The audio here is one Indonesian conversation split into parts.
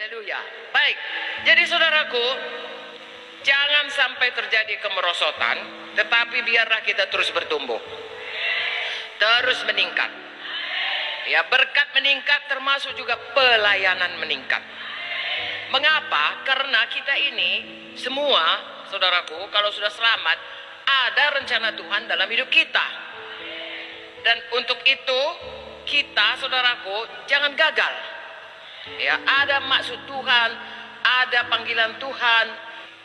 Haleluya. Baik, jadi saudaraku, jangan sampai terjadi kemerosotan, tetapi biarlah kita terus bertumbuh, terus meningkat. Ya, berkat meningkat termasuk juga pelayanan meningkat. Mengapa? Karena kita ini semua, saudaraku, kalau sudah selamat, ada rencana Tuhan dalam hidup kita. Dan untuk itu, kita, saudaraku, jangan gagal. Ya, ada maksud Tuhan, ada panggilan Tuhan.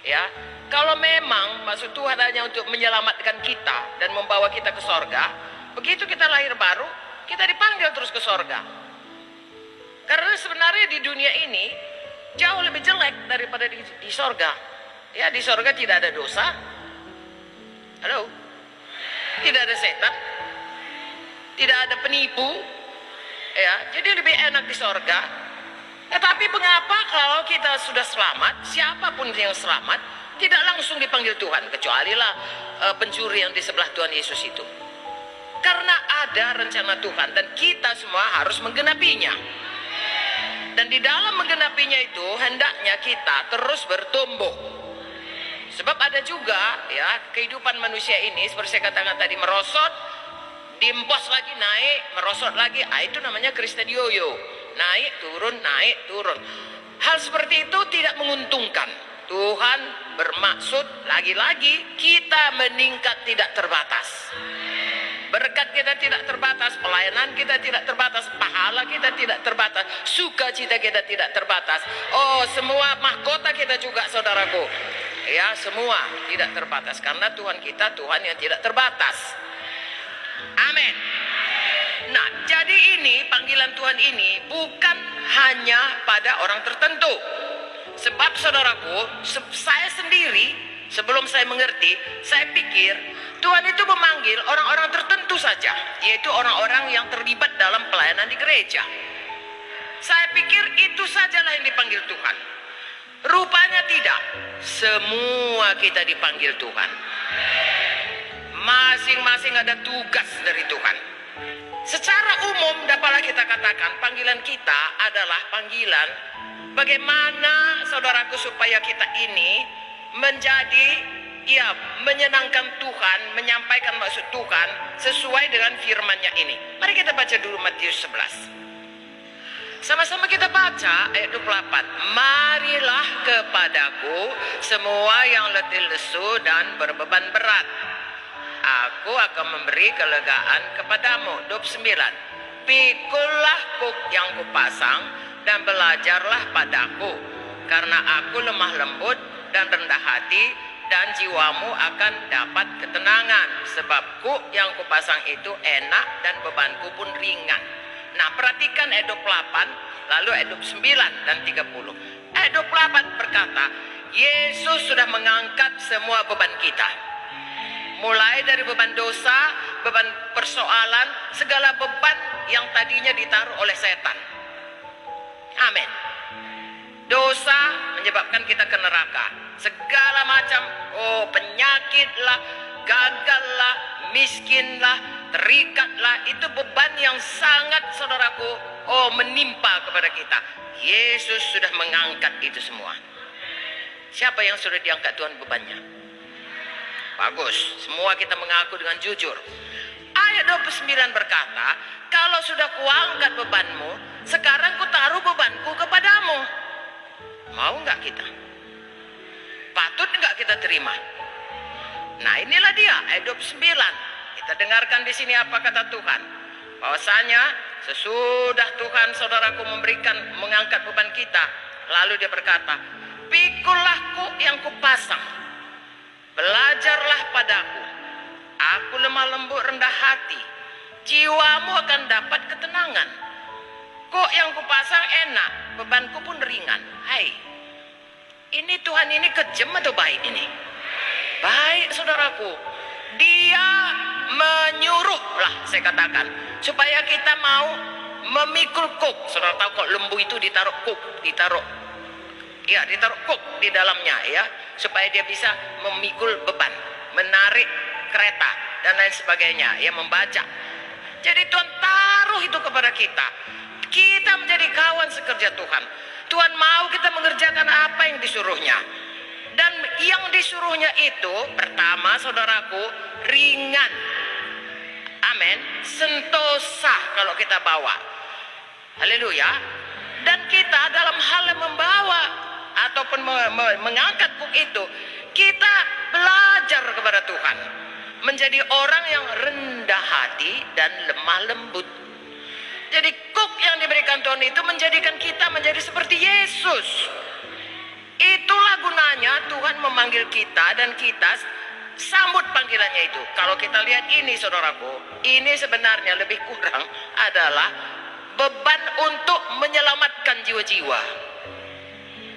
Ya, kalau memang maksud Tuhan hanya untuk menyelamatkan kita dan membawa kita ke sorga, begitu kita lahir baru, kita dipanggil terus ke sorga. Karena sebenarnya di dunia ini jauh lebih jelek daripada di sorga. Ya, di sorga tidak ada dosa. Halo? Tidak ada setan. Tidak ada penipu. Ya, jadi lebih enak di sorga. Tetapi mengapa kalau kita sudah selamat, siapapun yang selamat, tidak langsung dipanggil Tuhan, kecualilah pencuri yang di sebelah Tuhan Yesus itu. Karena ada rencana Tuhan dan kita semua harus menggenapinya. Dan di dalam menggenapinya itu hendaknya kita terus bertumbuh. Sebab ada juga ya kehidupan manusia ini seperti saya katakan tadi, merosot, dimpos lagi naik, merosot lagi. Itu namanya Kristen yoyo. Naik turun. Hal seperti itu tidak menguntungkan. Tuhan bermaksud lagi-lagi kita meningkat tidak terbatas. Berkat kita tidak terbatas, pelayanan kita tidak terbatas, pahala kita tidak terbatas, sukacita kita tidak terbatas. Oh, semua mahkota kita juga, saudaraku. Ya, semua tidak terbatas karena Tuhan kita Tuhan yang tidak terbatas. Amin. Nah, jadi ini panggilan Tuhan ini bukan hanya pada orang tertentu. Sebab saudaraku, saya sendiri sebelum saya mengerti, saya pikir Tuhan itu memanggil orang-orang tertentu saja, yaitu orang-orang yang terlibat dalam pelayanan di gereja. Saya pikir itu sajalah yang dipanggil Tuhan. Rupanya tidak. Semua kita dipanggil Tuhan. Masing-masing ada tugas dari Tuhan. Secara umum dapatlah kita katakan panggilan kita adalah panggilan bagaimana saudaraku supaya kita ini menjadi menyenangkan Tuhan, menyampaikan maksud Tuhan sesuai dengan firman-Nya ini. Mari kita baca dulu Matius 11. Sama-sama kita baca ayat 28. Marilah kepadaku semua yang letih lesu dan berbeban berat, aku akan memberi kelegaan kepadamu. 29. Pikullah kuk yang kupasang dan belajarlah padaku, karena aku lemah lembut dan rendah hati, dan jiwamu akan dapat ketenangan. Sebab kuk yang kupasang itu enak dan bebanku pun ringan. Nah, perhatikan ayat 28, lalu ayat 29 dan 30. Ayat 28 berkata, Yesus sudah mengangkat semua beban kita. Mulai dari beban dosa, beban persoalan, segala beban yang tadinya ditaruh oleh setan. Amin. Dosa menyebabkan kita ke neraka. Segala macam, penyakitlah, gagallah, miskinlah, terikatlah, itu beban yang sangat, saudaraku, menimpa kepada kita. Yesus sudah mengangkat itu semua. Siapa yang sudah diangkat Tuhan bebannya? Bagus, semua kita mengaku dengan jujur. Ayat 29 berkata, kalau sudah kuangkat bebanmu, sekarang kutaruh bebanku kepadamu. Mau nggak kita? Patut nggak kita terima? Nah, inilah dia ayat 29. Kita dengarkan di sini apa kata Tuhan. Bahwasanya sesudah Tuhan saudaraku mengangkat beban kita, lalu dia berkata, pikullah kuk yang kupasang, belajarlah padaku, aku lemah lembut rendah hati, jiwamu akan dapat ketenangan. Kok yang kupasang enak, bebanku pun ringan. Hai, ini Tuhan ini kejam atau baik ini? Baik, saudaraku. Dia menyuruhlah, saya katakan, supaya kita mau memikul kuk. Saudara tahu kok lembu itu ditaruh kuk, ditaruh kuk di dalamnya, ya, supaya dia bisa memikul beban, menarik kereta dan lain sebagainya, ya, membaca. Jadi Tuhan taruh itu kepada kita. Kita menjadi kawan sekerja Tuhan. Tuhan mau kita mengerjakan apa yang disuruhnya. Dan yang disuruhnya itu, pertama saudaraku, ringan. Amin. Sentosa kalau kita bawa. Haleluya. Dan kita dalam hal yang membawa ataupun mengangkat buk itu, kita belajar kepada Tuhan. Menjadi orang yang rendah hati dan lemah lembut. Jadi kuk yang diberikan Tuhan itu menjadikan kita menjadi seperti Yesus. Itulah gunanya Tuhan memanggil kita dan kita sambut panggilannya itu. Kalau kita lihat ini saudaraku, ini sebenarnya lebih kurang adalah beban untuk menyelamatkan jiwa-jiwa.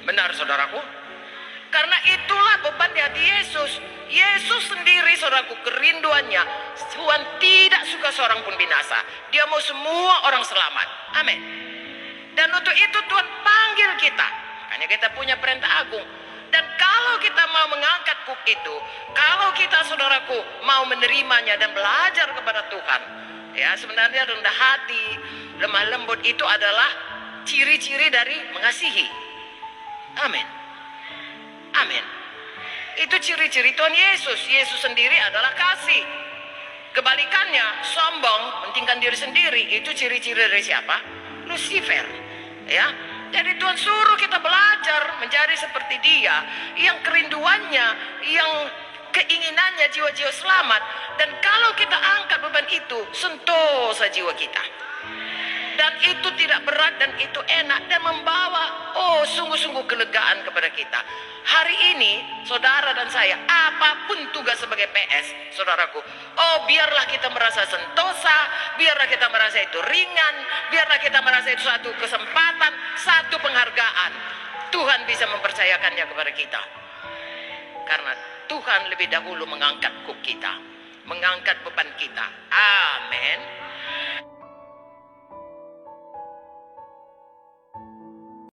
Benar saudaraku? Karena itulah beban di hati Yesus. Yesus sendiri saudaraku, kerinduannya Tuhan tidak suka seorang pun binasa. Dia mau semua orang selamat. Amin. Dan untuk itu Tuhan panggil kita. Makanya kita punya perintah agung. Dan kalau kita mau mengangkat buk itu, kalau kita saudaraku mau menerimanya dan belajar kepada Tuhan, ya sebenarnya rendah hati, lemah lembut itu adalah ciri-ciri dari mengasihi. Amin. Amin. Itu ciri-ciri Tuhan Yesus. Yesus sendiri adalah kasih. Kebalikannya, sombong, mentingkan diri sendiri, itu ciri-ciri dari siapa? Lucifer. Ya. Jadi Tuhan suruh kita belajar menjadi seperti Dia, yang kerinduannya, yang keinginannya jiwa-jiwa selamat. Dan kalau kita angkat beban itu, sentosa jiwa kita. Dan itu tidak berat dan itu enak dan membawa sungguh-sungguh kelegaan kepada kita. Hari ini saudara dan saya, apapun tugas sebagai PS, saudaraku, biarlah kita merasa sentosa, biarlah kita merasa itu ringan, biarlah kita merasa itu satu kesempatan, satu penghargaan. Tuhan bisa mempercayakannya kepada kita. Karena Tuhan lebih dahulu mengangkat kuk kita, mengangkat beban kita. Amin.